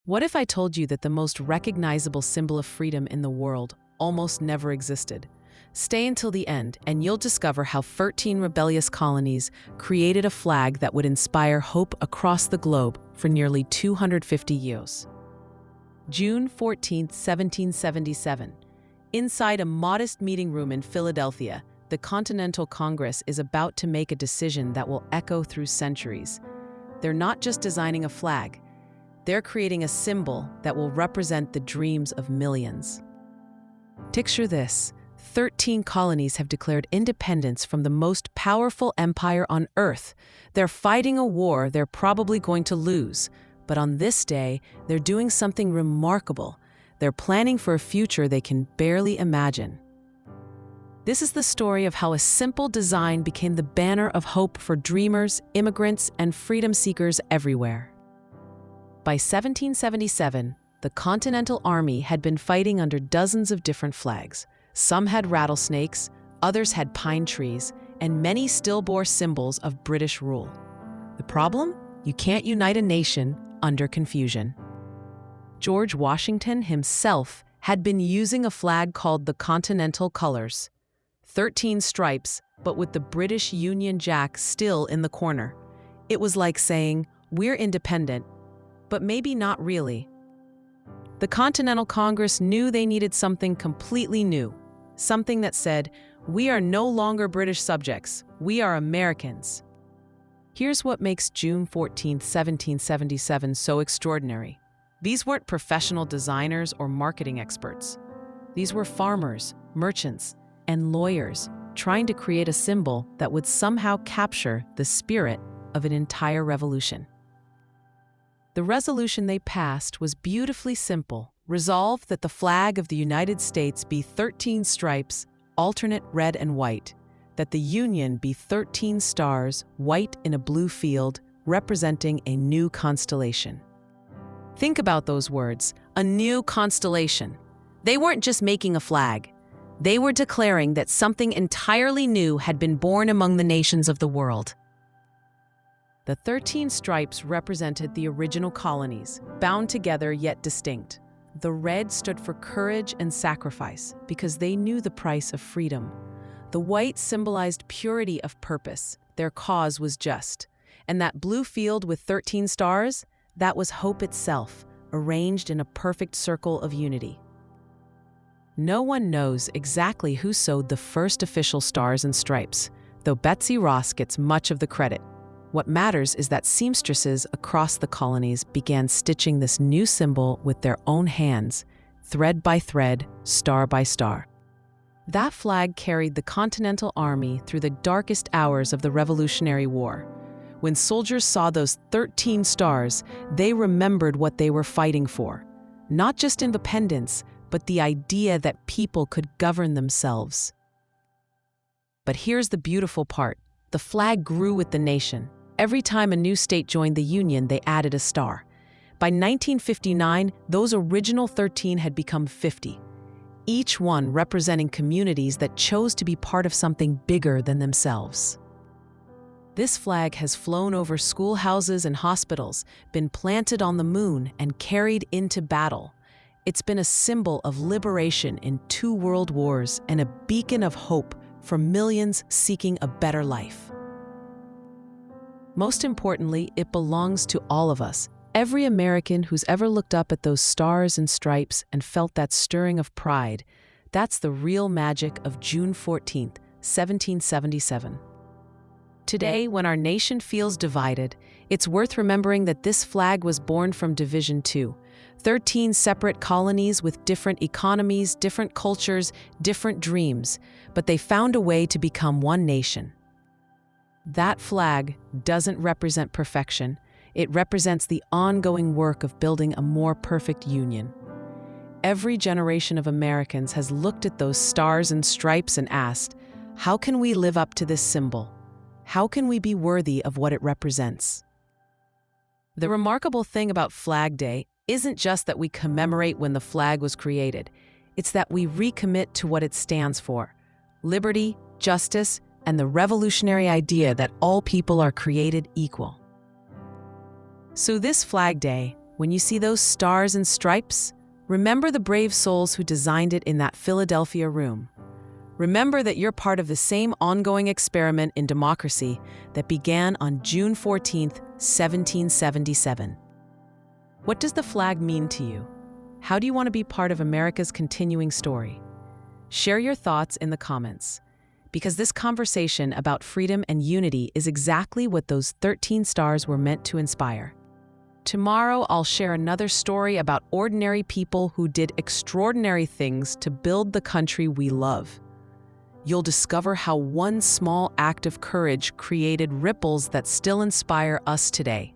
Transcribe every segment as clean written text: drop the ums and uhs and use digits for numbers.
What if I told you that the most recognizable symbol of freedom in the world almost never existed? Stay until the end, and you'll discover how 13 rebellious colonies created a flag that would inspire hope across the globe for nearly 250 years. June 14, 1777. Inside a modest meeting room in Philadelphia, the Continental Congress is about to make a decision that will echo through centuries. They're not just designing a flag. They're creating a symbol that will represent the dreams of millions. Picture this: 13 colonies have declared independence from the most powerful empire on Earth. They're fighting a war they're probably going to lose, but on this day, they're doing something remarkable. They're planning for a future they can barely imagine. This is the story of how a simple design became the banner of hope for dreamers, immigrants, and freedom seekers everywhere. By 1777, the Continental Army had been fighting under dozens of different flags. Some had rattlesnakes, others had pine trees, and many still bore symbols of British rule. The problem? You can't unite a nation under confusion. George Washington himself had been using a flag called the Continental Colors. 13 stripes, but with the British Union Jack still in the corner. It was like saying, "We're independent, but maybe not really." The Continental Congress knew they needed something completely new, something that said, "We are no longer British subjects, we are Americans." Here's what makes June 14, 1777 so extraordinary. These weren't professional designers or marketing experts. These were farmers, merchants, and lawyers trying to create a symbol that would somehow capture the spirit of an entire revolution. The resolution they passed was beautifully simple. Resolve that the flag of the United States be 13 stripes, alternate red and white, that the Union be 13 stars, white in a blue field, representing a new constellation. Think about those words, a new constellation. They weren't just making a flag. They were declaring that something entirely new had been born among the nations of the world. The 13 stripes represented the original colonies, bound together yet distinct. The red stood for courage and sacrifice, because they knew the price of freedom. The white symbolized purity of purpose. Their cause was just. And that blue field with 13 stars, that was hope itself, arranged in a perfect circle of unity. No one knows exactly who sewed the first official stars and stripes, though Betsy Ross gets much of the credit. What matters is that seamstresses across the colonies began stitching this new symbol with their own hands, thread by thread, star by star. That flag carried the Continental Army through the darkest hours of the Revolutionary War. When soldiers saw those 13 stars, they remembered what they were fighting for. Not just independence, but the idea that people could govern themselves. But here's the beautiful part. The flag grew with the nation. Every time a new state joined the Union, they added a star. By 1959, those original 13 had become 50, each one representing communities that chose to be part of something bigger than themselves. This flag has flown over schoolhouses and hospitals, been planted on the moon, and carried into battle. It's been a symbol of liberation in 2 world wars and a beacon of hope for millions seeking a better life. Most importantly, it belongs to all of us. Every American who's ever looked up at those stars and stripes and felt that stirring of pride. That's the real magic of June 14th, 1777. Today, when our nation feels divided, it's worth remembering that this flag was born from division too. 13 separate colonies with different economies, different cultures, different dreams, but they found a way to become one nation. That flag doesn't represent perfection. It represents the ongoing work of building a more perfect union. Every generation of Americans has looked at those stars and stripes and asked, how can we live up to this symbol? How can we be worthy of what it represents? The remarkable thing about Flag Day isn't just that we commemorate when the flag was created. It's that we recommit to what it stands for: liberty, justice, and the revolutionary idea that all people are created equal. So this Flag Day, When you see those stars and stripes, remember the brave souls who designed it in that Philadelphia room. Remember that you're part of the same ongoing experiment in democracy that began on June 14, 1777. What does the flag mean to you? How do you want to be part of America's continuing story? Share your thoughts in the comments, because this conversation about freedom and unity is exactly what those 13 stars were meant to inspire. Tomorrow, I'll share another story about ordinary people who did extraordinary things to build the country we love. You'll discover how one small act of courage created ripples that still inspire us today.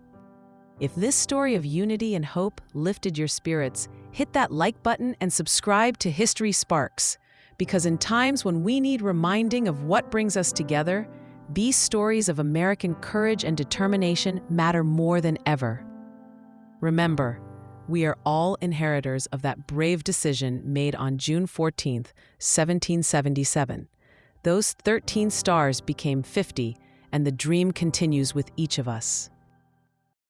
If this story of unity and hope lifted your spirits, hit that like button and subscribe to History Sparks, because in times when we need reminding of what brings us together, these stories of American courage and determination matter more than ever. Remember, we are all inheritors of that brave decision made on June 14, 1777. Those 13 stars became 50, and the dream continues with each of us.